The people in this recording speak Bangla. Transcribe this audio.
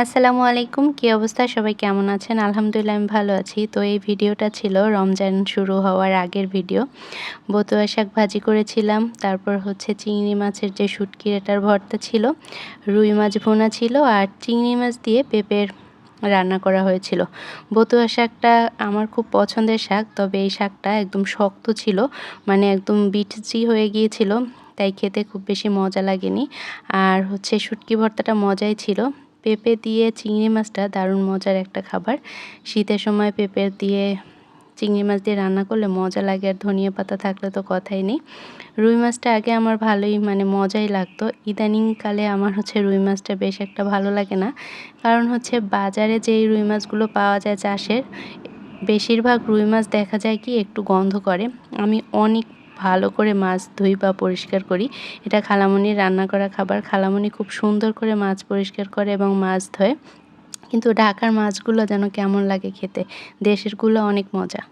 আসসালামু আলাইকুম। কি অবস্থা? সবাই কেমন আছেন? আলহামদুলিল্লাহ আমি ভালো আছি। তো এই ভিডিওটা ছিল রমজান শুরু হওয়ার আগের ভিডিও। বতুয়া শাক ভাজি করেছিলাম। তারপর হচ্ছে চিংড়ি মাছের যে শুটকির এটার ভর্তা ছিল, রুই মাছ ভুনা ছিল আর চিংড়ি মাছ দিয়ে পেঁপের রান্না করা হয়েছিল। বতুয়া শাকটা আমার খুব পছন্দের শাক। তবে এই শাকটা একদম শক্ত ছিল, মানে একদম বিচি হয়ে গিয়েছিল। তাই খেতে খুব বেশি মজা লাগেনি। আর হচ্ছে শুটকি ভর্তাটা মজাই ছিল। পেঁপে দিয়ে চিংড়ি মাছটা দারুণ মজার একটা খাবার। শীতের সময় পেঁপে দিয়ে চিংড়ি মাছ দিয়ে রান্না করলে মজা লাগে, আর ধনিয়া পাতা থাকলে তো কথাই নেই। রুই মাছটা আগে আমার ভালোই মানে মজাই লাগতো। ইদানিংকালে আমার হচ্ছে রুই মাছটা বেশ একটা ভালো লাগে না। কারণ হচ্ছে বাজারে যেই রুই মাছগুলো পাওয়া যায় চাষের, বেশিরভাগ রুই মাছ দেখা যায় কি একটু গন্ধ করে। আমি অনেক ভালো করে মাছ ধুই বা পরিষ্কার করি। এটা খালামণির রান্না করা খাবার। খালামণি খুব সুন্দর করে মাছ পরিষ্কার করে এবং মাছ ধোয়। কিন্তু ঢাকার মাছগুলো যেন কেমন লাগে খেতে। দেশেরগুলো অনেক মজা।